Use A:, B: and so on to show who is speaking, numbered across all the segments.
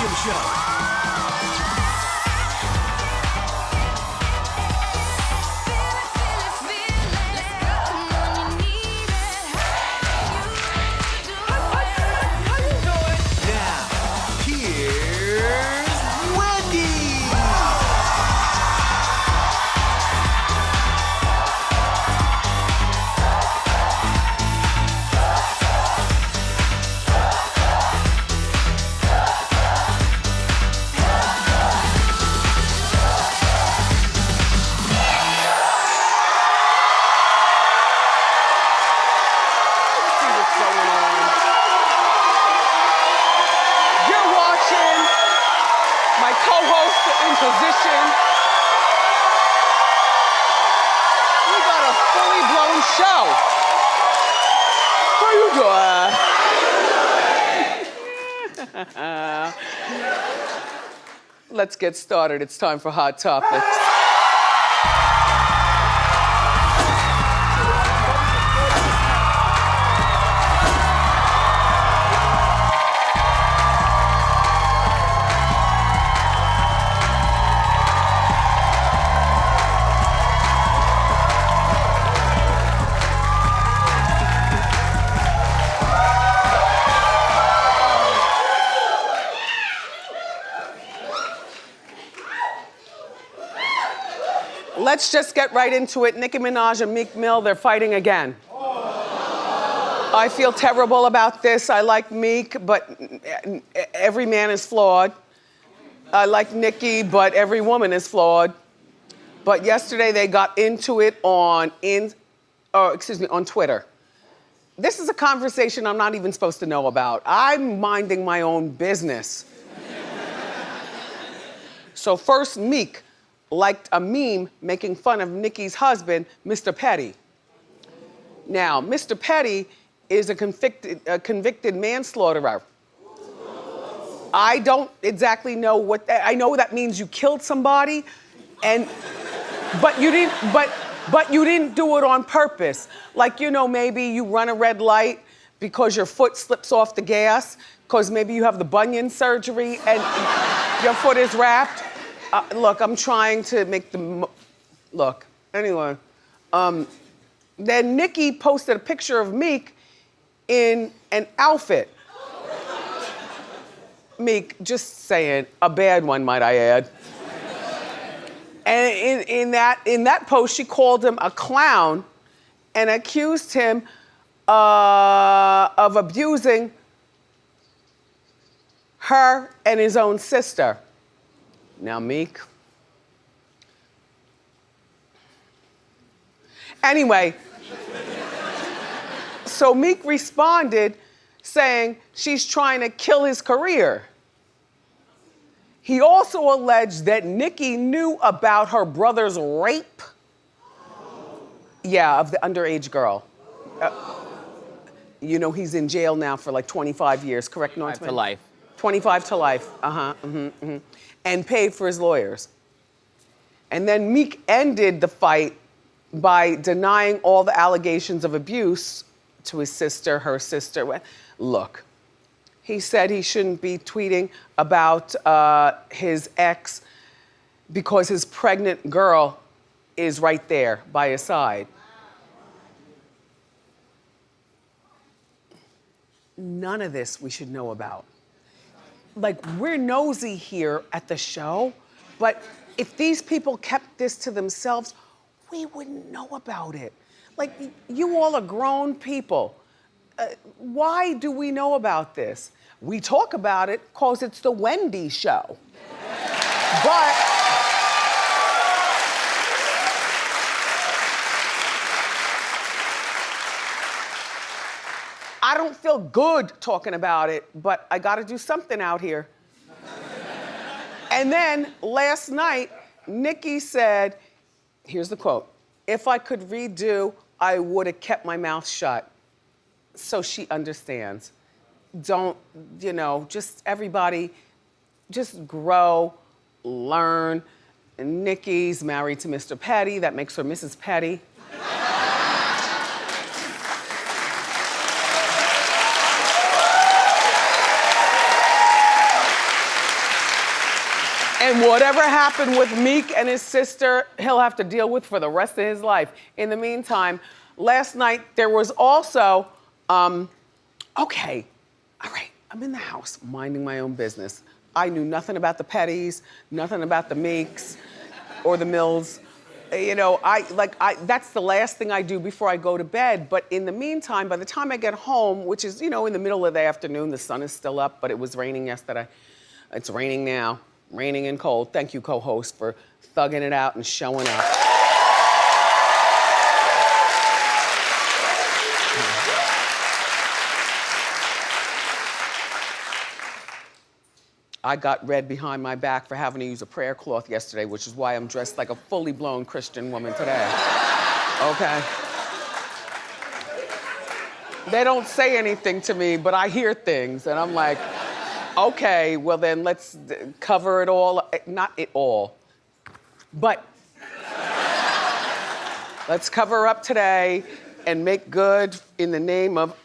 A: Kim Show.
B: Let's get started. It's time for Hot Topics. Let's just get right into it. Nicki Minaj and Meek Mill, they're fighting again. I feel terrible about this. I like Meek, but every man is flawed. I like Nicki, but every woman is flawed. But yesterday they got into it on Twitter. This is a conversation I'm not even supposed to know about. I'm minding my own business. So first, Meek liked a meme making fun of Nicki's husband, Mr. Petty. Now, Mr. Petty is a convicted manslaughterer. I don't exactly know what that, I know that means you killed somebody, but you didn't do it on purpose. Like, you know, maybe you run a red light because your foot slips off the gas, because maybe you have the bunion surgery and your foot is wrapped. Look, I'm trying to make look. Anyway, then Nicki posted a picture of Meek in an outfit. Meek, just saying, a bad one, might I add. And in that post, she called him a clown and accused him of abusing her and his own sister. Now, Meek. Anyway, so Meek responded saying she's trying to kill his career. He also alleged that Nicki knew about her brother's rape. Yeah, of the underage girl. You know, he's in jail now for like 25 years, correct?
C: 25 to life.
B: 25 to life, and paid for his lawyers. And then Meek ended the fight by denying all the allegations of abuse to his sister, her sister. Look, he said he shouldn't be tweeting about his ex because his pregnant girl is right there by his side. None of this we should know about. Like, we're nosy here at the show, but if these people kept this to themselves, we wouldn't know about it. Like, you all are grown people. Why do we know about this? We talk about it because it's the Wendy show. But I don't feel good talking about it, but I gotta do something out here. And then last night, Nicki said, here's the quote, "If I could redo, I would have kept my mouth shut." So she understands. Don't, you know, just everybody, just grow, learn. And Nicki's married to Mr. Petty, that makes her Mrs. Petty. whatever happened with Meek and his sister, he'll have to deal with for the rest of his life. In the meantime, last night there was also, okay, all right, I'm in the house minding my own business. I knew nothing about the Pettys, nothing about the Meeks or the Mills. You know, that's the last thing I do before I go to bed. But in the meantime, by the time I get home, which is, you know, in the middle of the afternoon, the sun is still up, but it was raining yesterday. It's raining now, raining and cold. Thank you, co-host, for thugging it out and showing up. I got red behind my back for having to use a prayer cloth yesterday, which is why I'm dressed like a fully blown Christian woman today. Okay? They don't say anything to me, but I hear things, and I'm like, okay, well then let's cover it all. Not it all, but let's cover up today and make good in the name of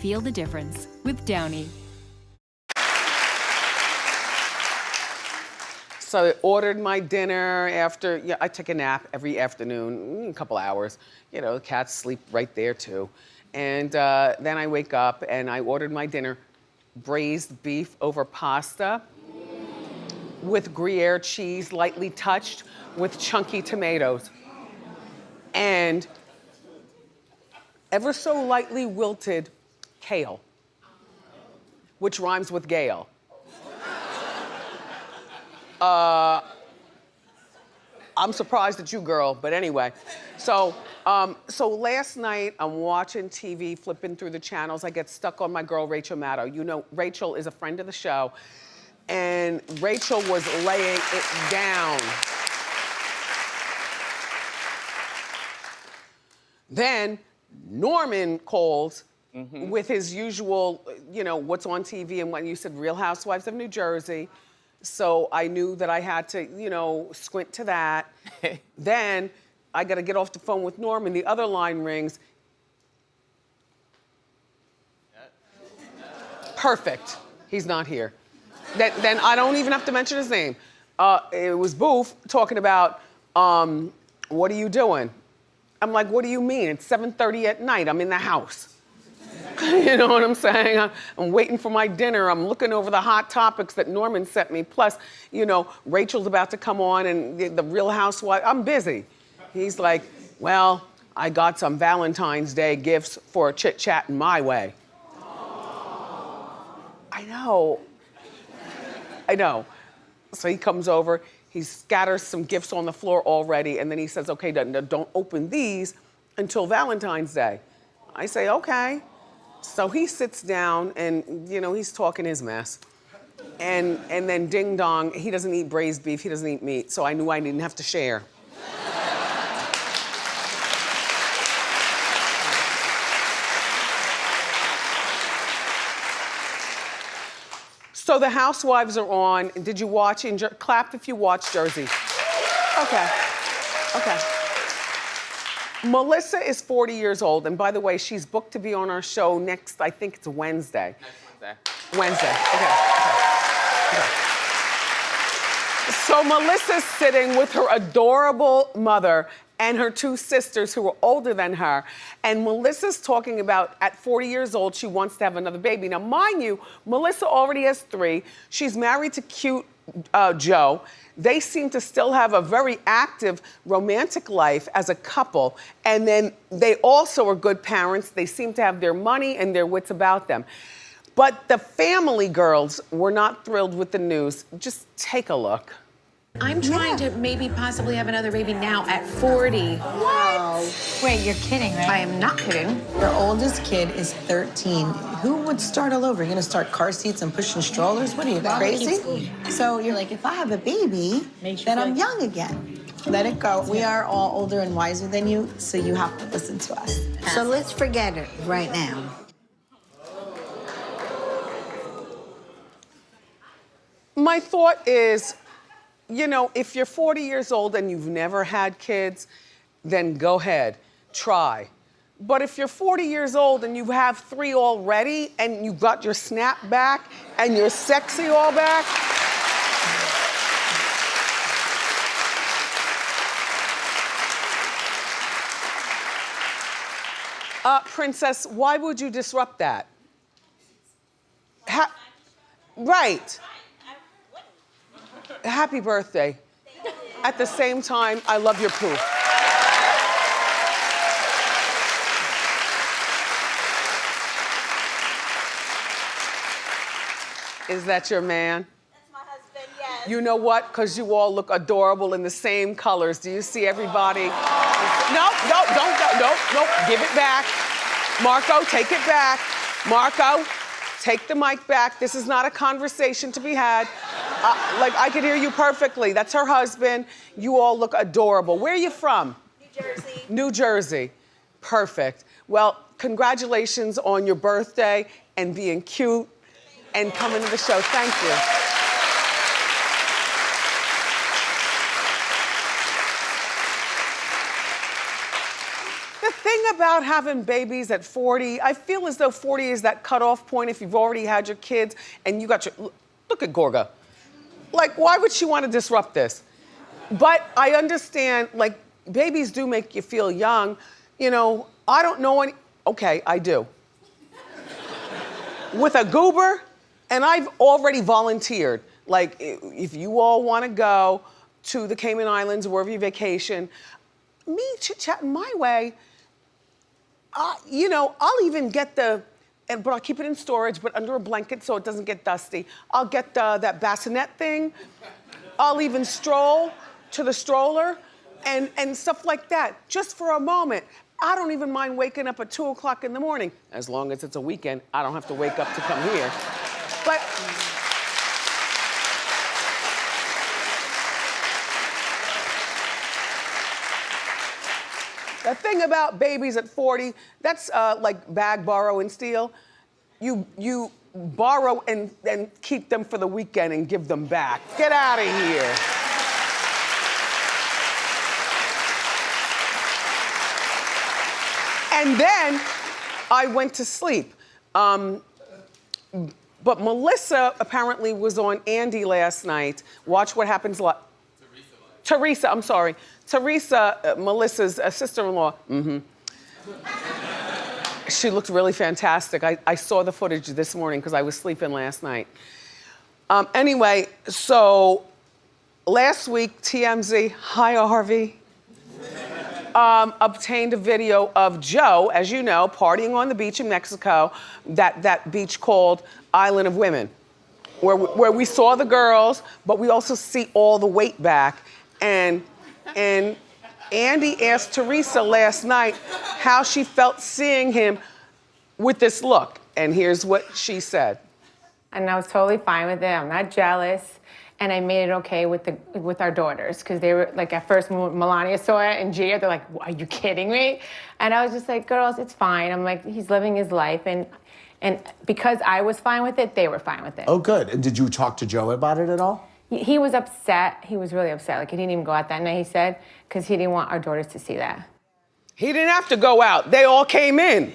A: Feel the difference with Downy.
B: So I ordered my dinner after, yeah, I take a nap every afternoon, a couple hours. You know, the cats sleep right there too. And then I wake up and I ordered my dinner, braised beef over pasta with Gruyere cheese, lightly touched with chunky tomatoes. And ever so lightly wilted kale, which rhymes with Gale. I'm surprised at you, girl, but anyway. So last night I'm watching TV, flipping through the channels. I get stuck on my girl, Rachel Maddow. You know, Rachel is a friend of the show, and Rachel was laying it down. Then Norman calls with his usual, you know, what's on TV, and when you said Real Housewives of New Jersey. So I knew that I had to, you know, squint to that. Then I got to get off the phone with Norman. The other line rings. Perfect. He's not here. Then I don't even have to mention his name. It was Boof talking about, what are you doing? I'm like, what do you mean? It's 7:30 at night. I'm in the house. You know what I'm saying? I'm waiting for my dinner. I'm looking over the hot topics that Norman sent me. Plus, you know, Rachel's about to come on and the Real Housewife. I'm busy. He's like, well, I got some Valentine's Day gifts for chit-chatting my way. I know. So he comes over, he scatters some gifts on the floor already, and then he says, okay, don't open these until Valentine's Day. I say, okay. So he sits down and, you know, he's talking his mess. And then ding dong, he doesn't eat braised beef, he doesn't eat meat, so I knew I didn't have to share. So the Housewives are on. Did you watch? Clap if you watched Jersey. Okay. Melissa is 40 years old, and by the way, she's booked to be on our show next, I think it's Wednesday. Wednesday, okay. So Melissa's sitting with her adorable mother and her two sisters who are older than her, and Melissa's talking about at 40 years old, she wants to have another baby. Now, mind you, Melissa already has 3. She's married to cute Joe. They seem to still have a very active romantic life as a couple. And then they also are good parents. They seem to have their money and their wits about them. But the family girls were not thrilled with the news. Just take a look.
C: I'm trying to maybe possibly have another baby now at 40.
D: Wow. Wait, you're kidding, right?
C: I am not kidding.
D: Your oldest kid is 13. Who would start all over? You're gonna start car seats and pushing strollers? What are you, crazy? So you're like, if I have a baby, then I'm young again. Let it go. We are all older and wiser than you, so you have to listen to us.
E: So let's forget it right now.
B: My thought is, you know, if you're 40 years old and you've never had kids, then go ahead. try. But if you're 40 years old and you have 3 already and you got your snap back and you're sexy all back, Princess, why would you disrupt that? Right. Happy birthday. At the same time, I love your poof. Is that your man?
F: That's my husband, yes.
B: You know what? Because you all look adorable in the same colors. Do you see everybody? No, don't, give it back. Marco, take it back. Marco, take the mic back. This is not a conversation to be had. Like, I could hear you perfectly. That's her husband. You all look adorable. Where are you from?
F: New Jersey.
B: New Jersey. Perfect. Well, congratulations on your birthday and being cute and coming to the show. Thank you. The thing about having babies at 40, I feel as though 40 is that cutoff point if you've already had your kids and you got your, look at Gorga. Like, why would she want to disrupt this? But I understand, like, babies do make you feel young. You know, I don't know any, okay, I do. With a goober, and I've already volunteered. Like, if you all want to go to the Cayman Islands, wherever you vacation, me chit-chatting my way, you know, I'll even get but I'll keep it in storage, but under a blanket so it doesn't get dusty. I'll get that bassinet thing. I'll even stroll to the stroller and stuff like that, just for a moment. I don't even mind waking up at 2 o'clock in the morning. As long as it's a weekend, I don't have to wake up to come here. But the thing about babies at 40, that's like bag, borrow, and steal. You borrow and keep them for the weekend and give them back. Get out of here. And then I went to sleep. But Melissa apparently was on Andy last night. Watch What Happens Live. Teresa, I'm sorry. Teresa, Melissa's sister-in-law. She looked really fantastic. I saw the footage this morning because I was sleeping last night. Anyway, so last week, TMZ, hi Harvey, obtained a video of Joe, as you know, partying on the beach in Mexico, that beach called Island of Women, where we saw the girls, but we also see all the weight back. And Andy asked Teresa last night how she felt seeing him with this look. And here's what she said.
G: And I was totally fine with it. I'm not jealous. And I made it okay with our daughters, because they were like, at first Melania saw it and Gia, they're like, are you kidding me? And I was just like, girls, it's fine. I'm like, he's living his life. And because I was fine with it, they were fine with it.
H: Oh, good. And did you talk to Joe about it at all?
G: He was upset. He was really upset. Like, he didn't even go out that night, he said, because he didn't want our daughters to see that.
B: He didn't have to go out. They all came in.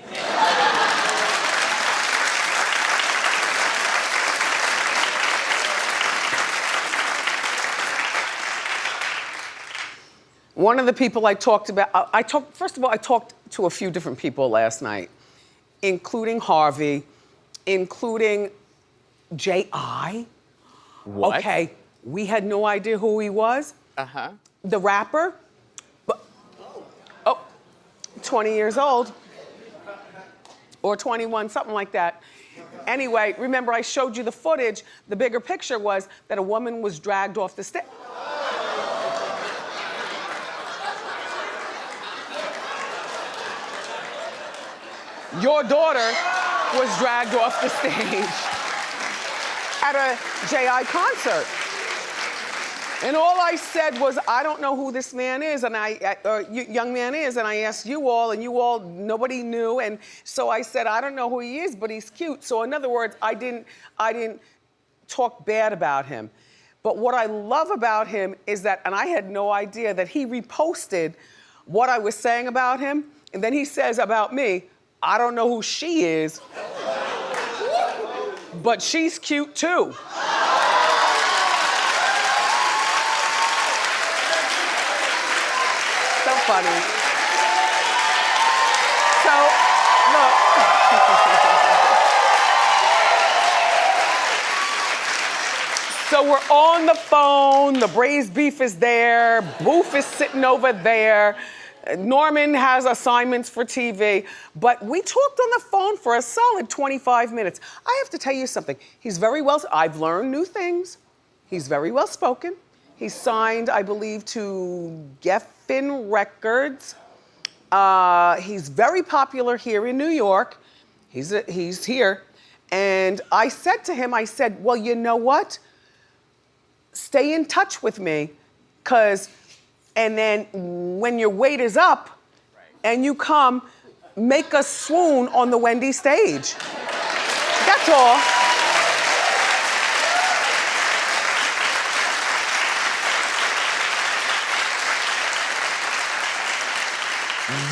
B: One of the people I talked about, first of all, I talked to a few different people last night, including Harvey, including J.I.
I: What?
B: Okay, we had no idea who he was.
I: Uh-huh.
B: The rapper. But, 20 years old. Or 21, something like that. Anyway, remember I showed you the footage. The bigger picture was that a woman was dragged off the stage. Your daughter was dragged off the stage at a J.I. concert. And all I said was, I don't know who this man is, and young man is, and I asked you all, and you all, nobody knew, and so I said, I don't know who he is, but he's cute. So in other words, I didn't talk bad about him. But what I love about him is that, and I had no idea that he reposted what I was saying about him. And then he says about me, I don't know who she is, but she's cute too. So funny. So, look. So we're on the phone, the braised beef is there, Boof is sitting over there, Norman has assignments for TV, but we talked on the phone for a solid 25 minutes. I have to tell you something, he's very well, I've learned new things. He's very well spoken. He's signed, I believe, to Geffen Records. He's very popular here in New York. He's here. And I said to him, I said, well, you know what? Stay in touch with me, and then when your weight is up and you come, make us swoon on the Wendy stage. That's all.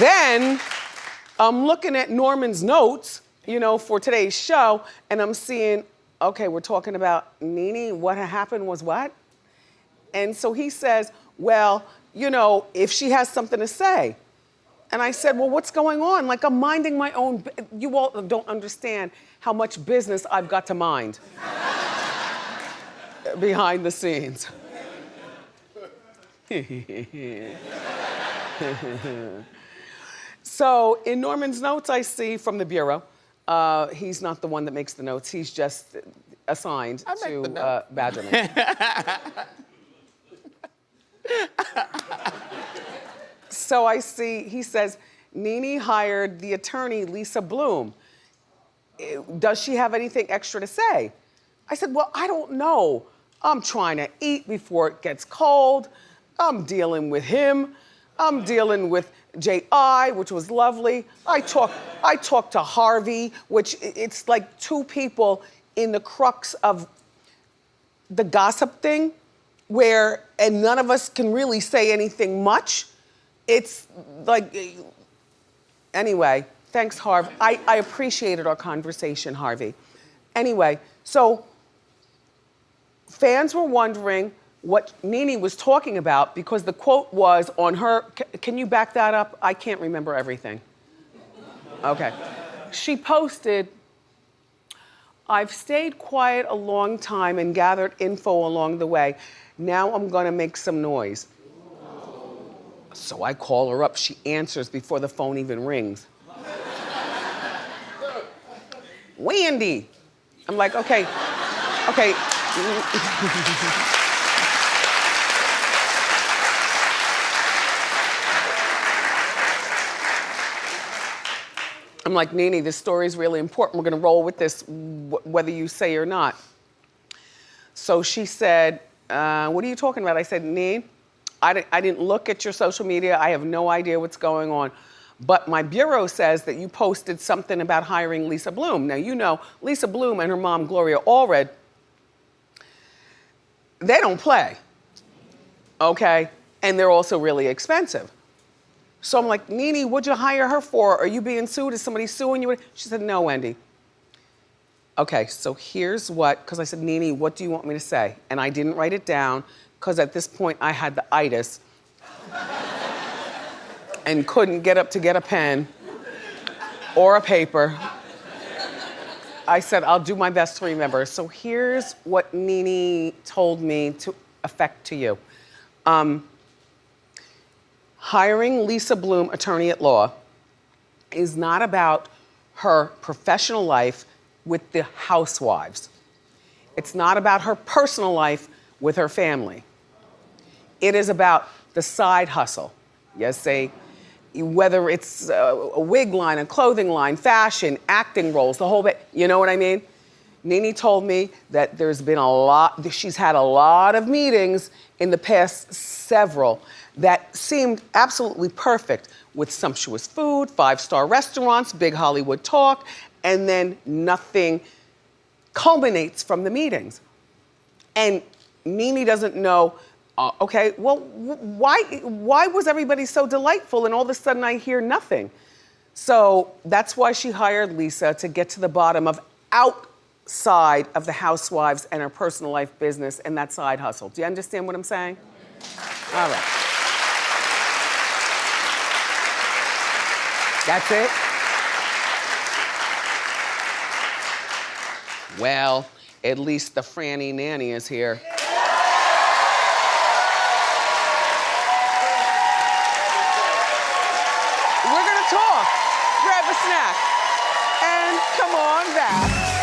B: Then I'm looking at Norman's notes, you know, for today's show, and I'm seeing, okay, we're talking about NeNe, what happened was what? And so he says, well, you know, if she has something to say. And I said, well, what's going on? Like, I'm minding my own, you all don't understand how much business I've got to mind behind the scenes. So in Norman's notes, I see from the Bureau, he's not the one that makes the notes. He's just assigned to badger me. So I see, he says, NeNe hired the attorney, Lisa Bloom. Does she have anything extra to say? I said, well, I don't know. I'm trying to eat before it gets cold. I'm dealing with him. I'm dealing with J.I., which was lovely. I talked to Harvey, which it's like two people in the crux of the gossip thing and none of us can really say anything much. It's like, anyway, thanks, Harv. I appreciated our conversation, Harvey. Anyway, so fans were wondering what NeNe was talking about because the quote was on her, can you back that up? I can't remember everything. Okay. She posted, I've stayed quiet a long time and gathered info along the way. Now I'm gonna make some noise. So I call her up, she answers before the phone even rings. Wendy. I'm like, okay. I'm like, NeNe, this story's really important. We're gonna roll with this, whether you say or not. So she said, what are you talking about? I said, NeNe, I didn't look at your social media. I have no idea what's going on. But my bureau says that you posted something about hiring Lisa Bloom. Now, you know, Lisa Bloom and her mom, Gloria Allred, they don't play, okay? And they're also really expensive. So I'm like, NeNe, what'd you hire her for? Are you being sued? Is somebody suing you? She said, no, Wendy. Okay, so here's what, because I said, NeNe, what do you want me to say? And I didn't write it down, because at this point I had the itis and couldn't get up to get a pen or a paper. I said, I'll do my best to remember. So here's what NeNe told me to affect to you. Hiring Lisa Bloom, attorney at law, is not about her professional life with the Housewives. It's not about her personal life with her family. It is about the side hustle. Yes, whether it's a wig line, a clothing line, fashion, acting roles, the whole bit, you know what I mean? NeNe told me that there's been she's had a lot of meetings in the past several that seemed absolutely perfect with sumptuous food, 5-star restaurants, big Hollywood talk, and then nothing culminates from the meetings. And NeNe doesn't know, okay, well, why was everybody so delightful and all of a sudden I hear nothing? So that's why she hired Lisa to get to the bottom of outside of the Housewives and her personal life business and that side hustle. Do you understand what I'm saying? All right. That's it? Well, at least the Franny Nanny is here. We're gonna talk, grab a snack, and come on back.